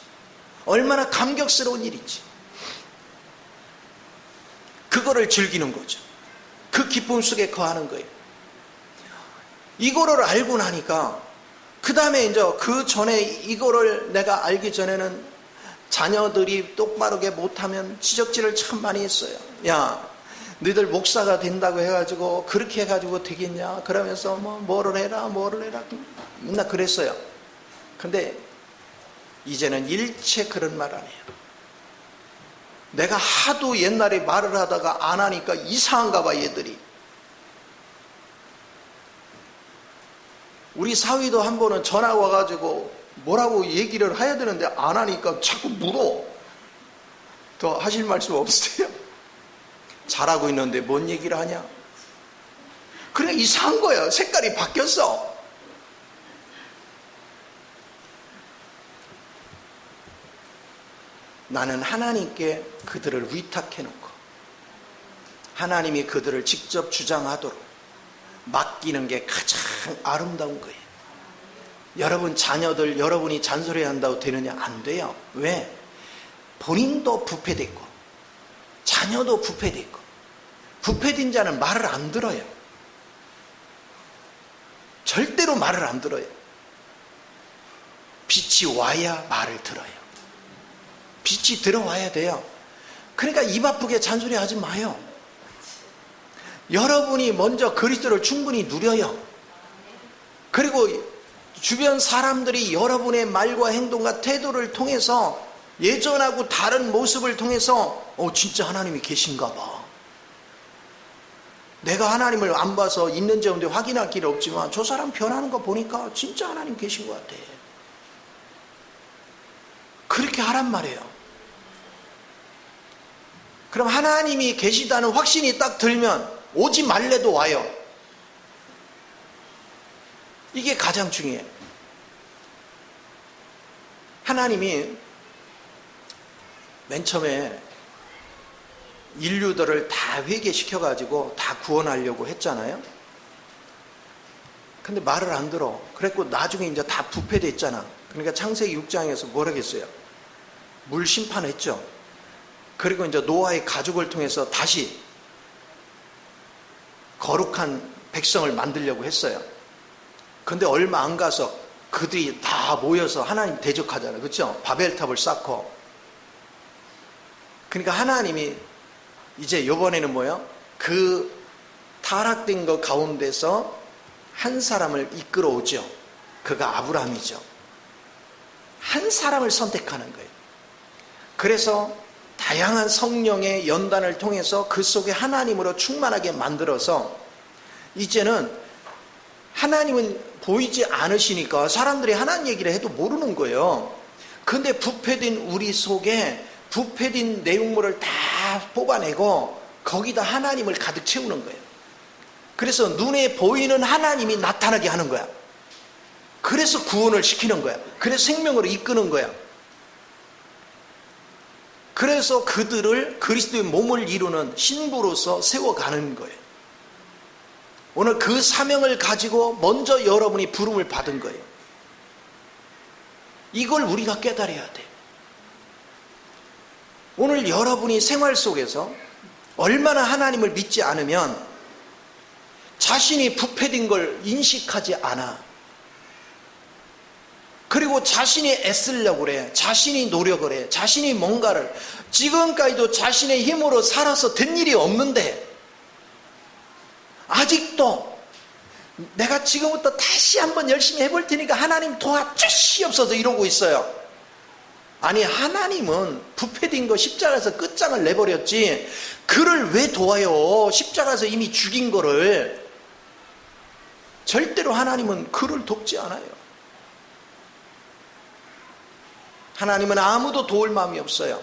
얼마나 감격스러운 일이지. 그거를 즐기는 거죠. 그 기쁨 속에 거하는 거예요. 이거를 알고 나니까 그 다음에 이제 그 전에 이거를 내가 알기 전에는 자녀들이 똑바르게 못하면 지적질을 참 많이 했어요. 야, 너희들 목사가 된다고 해가지고 그렇게 해가지고 되겠냐? 그러면서 뭐를 해라 맨날 그랬어요. 근데 이제는 일체 그런 말 안 해요. 내가 하도 옛날에 말을 하다가 안 하니까 이상한가 봐, 얘들이. 우리 사위도 한 번은 전화 와가지고 뭐라고 얘기를 해야 되는데 안 하니까 자꾸 물어. 더 하실 말씀 없으세요? 잘하고 있는데 뭔 얘기를 하냐? 그래, 이상한 거야. 색깔이 바뀌었어. 나는 하나님께 그들을 위탁해 놓고 하나님이 그들을 직접 주장하도록 맡기는 게 가장 아름다운 거예요. 여러분 자녀들 여러분이 잔소리한다고 되느냐? 안 돼요. 왜? 본인도 부패됐고 자녀도 부패됐고, 부패된 자는 말을 안 들어요. 절대로 말을 안 들어요. 빛이 와야 말을 들어요. 빛이 들어와야 돼요. 그러니까 입 아프게 잔소리하지 마요. 여러분이 먼저 그리스도를 충분히 누려요. 그리고 주변 사람들이 여러분의 말과 행동과 태도를 통해서 예전하고 다른 모습을 통해서 진짜 하나님이 계신가 봐. 내가 하나님을 안 봐서 있는지 없는지 확인할 길은 없지만 저 사람 변하는 거 보니까 진짜 하나님 계신 것 같아. 그렇게 하란 말이에요. 그럼 하나님이 계시다는 확신이 딱 들면 오지 말래도 와요. 이게 가장 중요해요. 하나님이 맨 처음에 인류들을 다 회개시켜가지고 다 구원하려고 했잖아요. 근데 말을 안 들어. 그랬고 나중에 이제 다 부패됐잖아. 그러니까 창세기 6장에서 뭐라고 했어요? 물 심판했죠. 그리고 이제 노아의 가족을 통해서 다시 거룩한 백성을 만들려고 했어요. 근데 얼마 안 가서 그들이 다 모여서 하나님 대적하잖아요. 그렇죠? 바벨탑을 쌓고. 그러니까 하나님이 이제 이번에는 뭐예요? 그 타락된 것 가운데서 한 사람을 이끌어 오죠. 그가 아브라함이죠. 한 사람을 선택하는 거예요. 그래서 다양한 성령의 연단을 통해서 그 속에 하나님으로 충만하게 만들어서 이제는 하나님은 보이지 않으시니까 사람들이 하나님 얘기를 해도 모르는 거예요. 근데 부패된 우리 속에 부패된 내용물을 다 뽑아내고 거기다 하나님을 가득 채우는 거예요. 그래서 눈에 보이는 하나님이 나타나게 하는 거야. 그래서 구원을 시키는 거야. 그래서 생명으로 이끄는 거야. 그래서 그들을 그리스도의 몸을 이루는 신부로서 세워가는 거예요. 오늘 그 사명을 가지고 먼저 여러분이 부름을 받은 거예요. 이걸 우리가 깨달아야 돼. 오늘 여러분이 생활 속에서 얼마나 하나님을 믿지 않으면 자신이 부패된 걸 인식하지 않아. 그리고 자신이 애쓰려고 그래. 자신이 노력을 해. 자신이 뭔가를. 지금까지도 자신의 힘으로 살아서 된 일이 없는데 아직도 내가 지금부터 다시 한번 열심히 해볼 테니까 하나님 도와주시옵소서 이러고 있어요. 아니, 하나님은 부패된 거 십자가에서 끝장을 내버렸지 그를 왜 도와요? 십자가에서 이미 죽인 거를. 절대로 하나님은 그를 돕지 않아요. 하나님은 아무도 도울 마음이 없어요.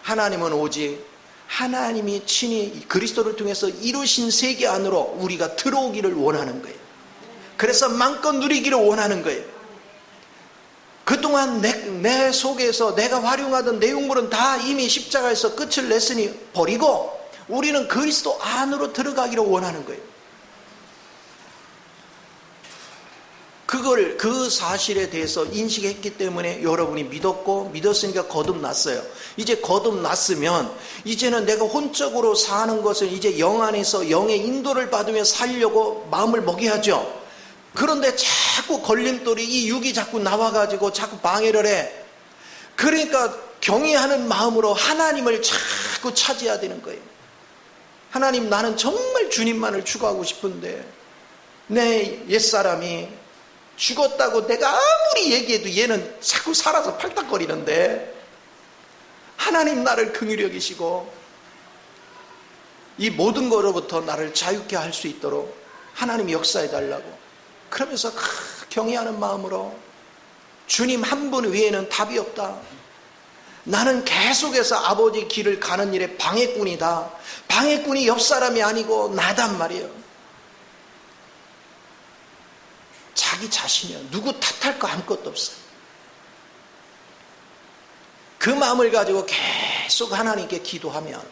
하나님은 오직 하나님이 친히 그리스도를 통해서 이루신 세계 안으로 우리가 들어오기를 원하는 거예요. 그래서 마음껏 누리기를 원하는 거예요. 그동안 내 속에서 내가 활용하던 내용물은 다 이미 십자가에서 끝을 냈으니 버리고 우리는 그리스도 안으로 들어가기를 원하는 거예요. 그 사실에 대해서 인식했기 때문에 여러분이 믿었으니까 거듭났어요. 이제 거듭났으면 이제는 내가 혼적으로 사는 것을 이제 영 안에서 영의 인도를 받으며 살려고 마음을 먹여야죠. 그런데 자꾸 걸림돌이 이 육이 자꾸 나와가지고 자꾸 방해를 해. 그러니까 경외하는 마음으로 하나님을 자꾸 찾아야 되는 거예요. 하나님, 나는 정말 주님만을 추구하고 싶은데 내 옛사람이 죽었다고 내가 아무리 얘기해도 얘는 자꾸 살아서 팔딱거리는데 하나님 나를 긍휼히 여기시고 이 모든 것으로부터 나를 자유케 할 수 있도록 하나님이 역사해 달라고 그러면서 경외하는 마음으로 주님 한 분 외에는 답이 없다. 나는 계속해서 아버지 길을 가는 일에 방해꾼이다. 방해꾼이 옆 사람이 아니고 나단 말이에요. 자기 자신이요. 누구 탓할 거 아무것도 없어요. 그 마음을 가지고 계속 하나님께 기도하면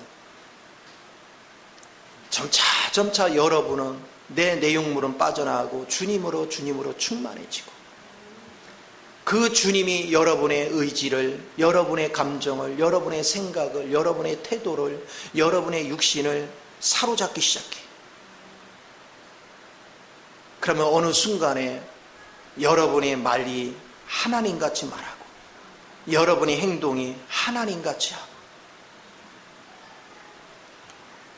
점차 여러분은 내 내용물은 빠져나가고 주님으로 충만해지고 그 주님이 여러분의 의지를, 여러분의 감정을, 여러분의 생각을, 여러분의 태도를, 여러분의 육신을 사로잡기 시작해요. 그러면 어느 순간에 여러분의 말이 하나님같이 말하고 여러분의 행동이 하나님같이 하고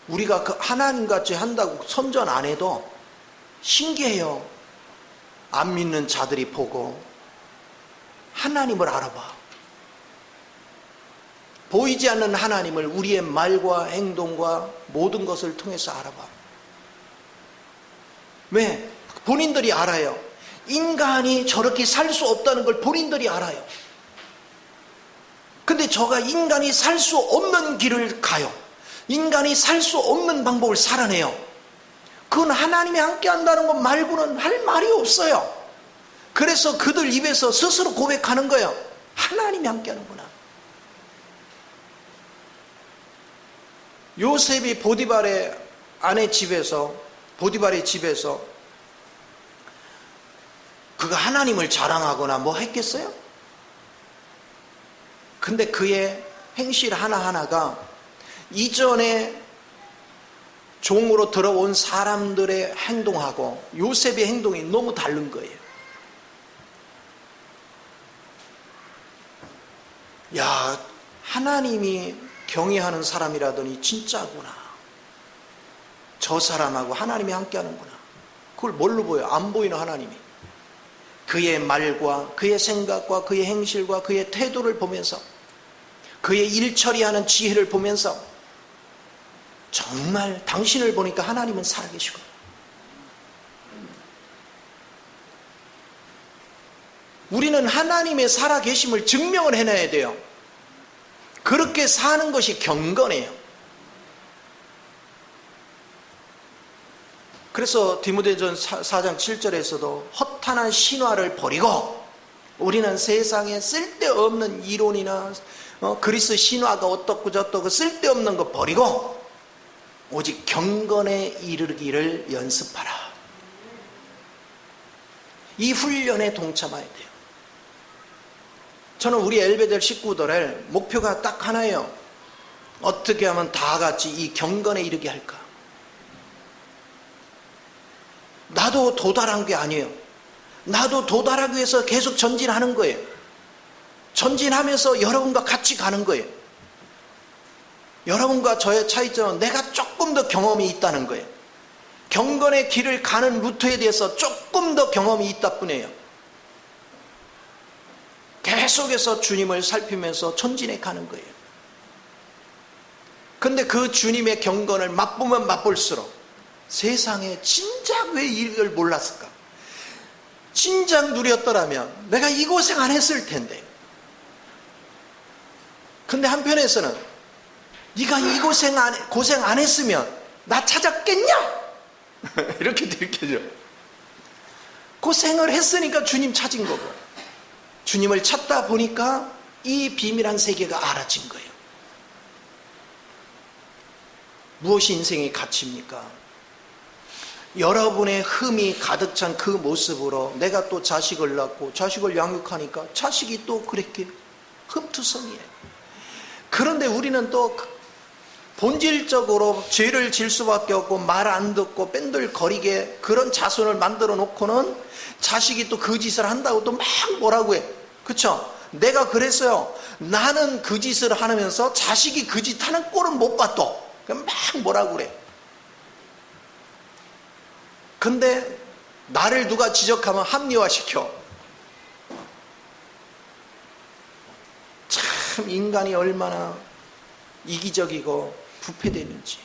우리가 그 하나님같이 한다고 선전 안 해도 신기해요. 안 믿는 자들이 보고 하나님을 알아봐. 보이지 않는 하나님을 우리의 말과 행동과 모든 것을 통해서 알아봐. 왜? 본인들이 알아요. 인간이 저렇게 살 수 없다는 걸 본인들이 알아요. 근데 저가 인간이 살 수 없는 길을 가요. 인간이 살 수 없는 방법을 살아내요. 그건 하나님이 함께 한다는 것 말고는 할 말이 없어요. 그래서 그들 입에서 스스로 고백하는 거예요. 하나님이 함께 하는구나. 요셉이 보디발의 집에서 그가 하나님을 자랑하거나 뭐 했겠어요? 근데 그의 행실 하나하나가 이전에 종으로 들어온 사람들의 행동하고 요셉의 행동이 너무 다른 거예요. 야, 하나님이 경외하는 사람이라더니 진짜구나. 저 사람하고 하나님이 함께 하는구나. 그걸 뭘로 보여요? 안 보이는 하나님이. 그의 말과 그의 생각과 그의 행실과 그의 태도를 보면서 그의 일 처리하는 지혜를 보면서 정말 당신을 보니까 하나님은 살아계시고 우리는 하나님의 살아계심을 증명을 해내야 돼요. 그렇게 사는 것이 경건해요. 그래서 디모데전 4장 7절에서도 허탄한 신화를 버리고 우리는 세상에 쓸데없는 이론이나 그리스 신화가 어떻고 저떻고 쓸데없는 거 버리고 오직 경건에 이르기를 연습하라. 이 훈련에 동참해야 돼요. 저는 우리 엘베델 식구들의 목표가 딱 하나예요. 어떻게 하면 다 같이 이 경건에 이르게 할까? 나도 도달한 게 아니에요. 나도 도달하기 위해서 계속 전진하는 거예요. 전진하면서 여러분과 같이 가는 거예요. 여러분과 저의 차이점은 내가 조금 더 경험이 있다는 거예요. 경건의 길을 가는 루트에 대해서 조금 더 경험이 있다 뿐이에요. 계속해서 주님을 살피면서 전진해 가는 거예요. 근데 그 주님의 경건을 맛보면 맛볼수록 세상에 진작 왜 이걸 몰랐을까? 진작 누렸더라면 내가 이 고생 안 했을 텐데. 근데 한편에서는 네가 이 고생 안 했으면 나 찾았겠냐? 이렇게 느껴져. 고생을 했으니까 주님 찾은 거고, 주님을 찾다 보니까 이 비밀한 세계가 알아진 거예요. 무엇이 인생의 가치입니까? 여러분의 흠이 가득 찬 그 모습으로 내가 또 자식을 낳고 자식을 양육하니까 자식이 또 그렇게 흠투성이에요. 그런데 우리는 또 본질적으로 죄를 질 수밖에 없고 말 안 듣고 뺀들거리게 그런 자손을 만들어 놓고는 자식이 또 그 짓을 한다고 또 막 뭐라고 해. 그쵸? 내가 그랬어요. 나는 그 짓을 하면서 자식이 그 짓 하는 꼴은 못 봤어. 막 뭐라고 그래. 근데 나를 누가 지적하면 합리화시켜. 참 인간이 얼마나 이기적이고 부패되는지.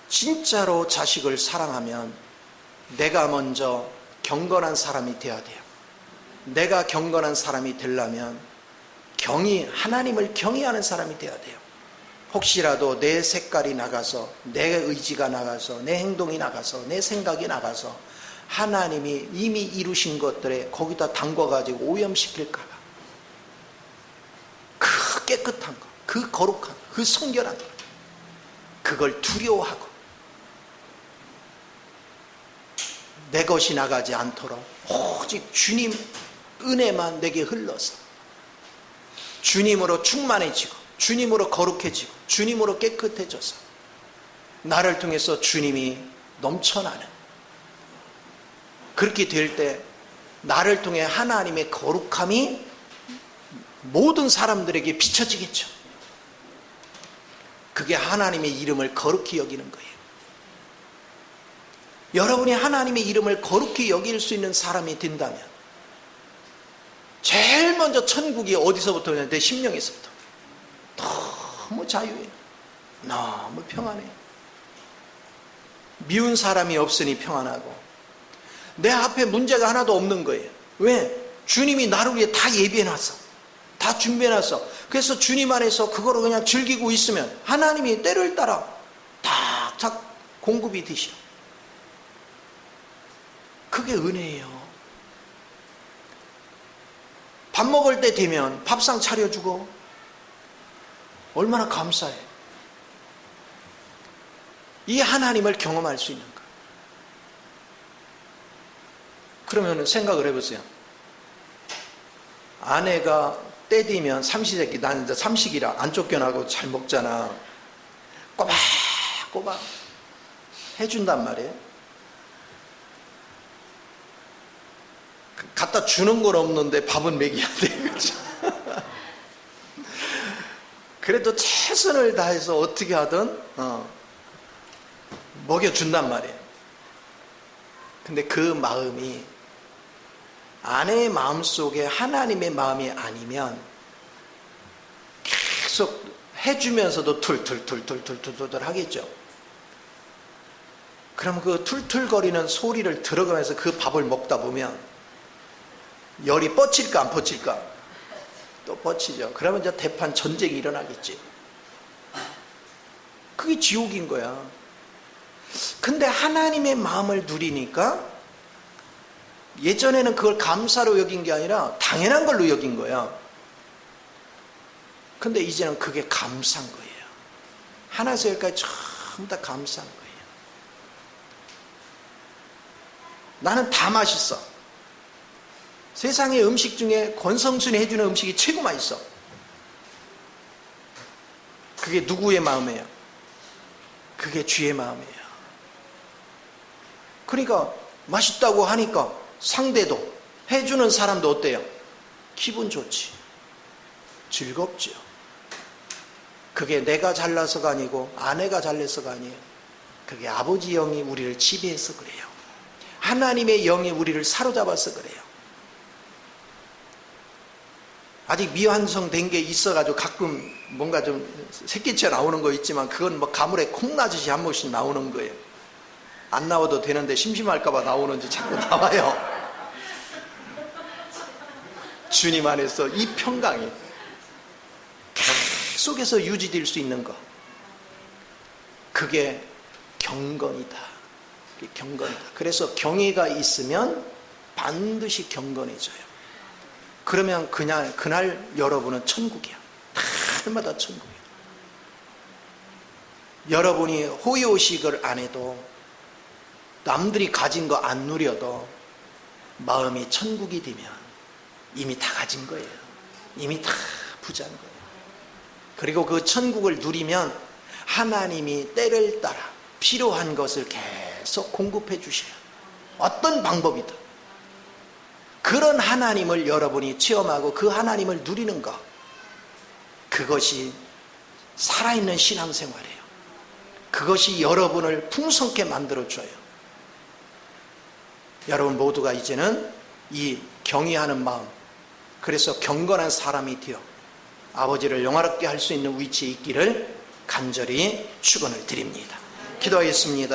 진짜로 자식을 사랑하면 내가 먼저 경건한 사람이 되어야 돼요. 내가 경건한 사람이 되려면 하나님을 경외하는 사람이 되어야 돼요. 혹시라도 내 색깔이 나가서, 내 의지가 나가서, 내 행동이 나가서, 내 생각이 나가서 하나님이 이미 이루신 것들에 거기다 담궈가지고 오염시킬까 봐. 그 깨끗한 거, 그 거룩한 거, 그 성결한 거, 그걸 두려워하고 내 것이 나가지 않도록 오직 주님 은혜만 내게 흘러서 주님으로 충만해지고 주님으로 거룩해지고 주님으로 깨끗해져서 나를 통해서 주님이 넘쳐나는, 그렇게 될 때 나를 통해 하나님의 거룩함이 모든 사람들에게 비춰지겠죠. 그게 하나님의 이름을 거룩히 여기는 거예요. 여러분이 하나님의 이름을 거룩히 여길 수 있는 사람이 된다면 제일 먼저 천국이 어디서부터냐? 내 심령에서부터. 너무 자유해요. 너무 평안해요. 미운 사람이 없으니 평안하고 내 앞에 문제가 하나도 없는 거예요. 왜? 주님이 나를 위해 다 예비해놨어. 다 준비해놨어. 그래서 주님 안에서 그거를 그냥 즐기고 있으면 하나님이 때를 따라 탁탁 공급이 되셔. 그게 은혜예요. 밥 먹을 때 되면 밥상 차려주고 얼마나 감사해. 이 하나님을 경험할 수 있는 거예요. 그러면 생각을 해보세요. 아내가 때 되면 삼시세끼, 나는 이제 삼식이라 안 쫓겨나고 잘 먹잖아. 꼬박꼬박 해준단 말이에요. 갖다 주는 건 없는데 밥은 먹여야 돼. 그렇죠? 그래도 최선을 다해서 어떻게 하든 먹여준단 말이에요. 근데 그 마음이 아내의 마음속에 하나님의 마음이 아니면 계속 해주면서도 툴툴툴툴툴툴툴 하겠죠. 그럼 그 툴툴거리는 소리를 들어가면서 그 밥을 먹다 보면 열이 뻗칠까 안 뻗칠까? 또 뻗치죠. 그러면 이제 대판 전쟁이 일어나겠지. 그게 지옥인 거야. 근데 하나님의 마음을 누리니까 예전에는 그걸 감사로 여긴 게 아니라 당연한 걸로 여긴 거야. 근데 이제는 그게 감사한 거예요. 하나에서 열까지 전부 다 감사한 거예요. 나는 다 맛있어. 세상의 음식 중에 권성순이 해주는 음식이 최고 맛있어. 그게 누구의 마음이에요? 그게 주의 마음이에요. 그러니까 맛있다고 하니까 상대도, 해주는 사람도 어때요? 기분 좋지. 즐겁죠. 그게 내가 잘나서가 아니고 아내가 잘나서가 아니에요. 그게 아버지 영이 우리를 지배해서 그래요. 하나님의 영이 우리를 사로잡아서 그래요. 아직 미완성된 게 있어가지고 가끔 뭔가 좀 새끼채 나오는 거 있지만 그건 뭐 가물에 콩나듯이 한 번씩 나오는 거예요. 안 나와도 되는데 심심할까봐 나오는지 자꾸 나와요. 주님 안에서 이 평강이 계속해서 유지될 수 있는 것, 그게 경건이다. 경건이다. 그래서 경외가 있으면 반드시 경건해져요. 그러면 그날 여러분은 천국이야. 날마다 천국이야. 여러분이 호의호식을 안 해도, 남들이 가진 거 안 누려도 마음이 천국이 되면 이미 다 가진 거예요. 이미 다 부자인 거예요. 그리고 그 천국을 누리면 하나님이 때를 따라 필요한 것을 계속 공급해 주셔요. 어떤 방법이든. 그런 하나님을 여러분이 체험하고 그 하나님을 누리는 것, 그것이 살아있는 신앙생활이에요. 그것이 여러분을 풍성케 만들어줘요. 여러분 모두가 이제는 이 경외하는 마음, 그래서 경건한 사람이 되어 아버지를 영화롭게 할 수 있는 위치에 있기를 간절히 축원을 드립니다. 기도하겠습니다.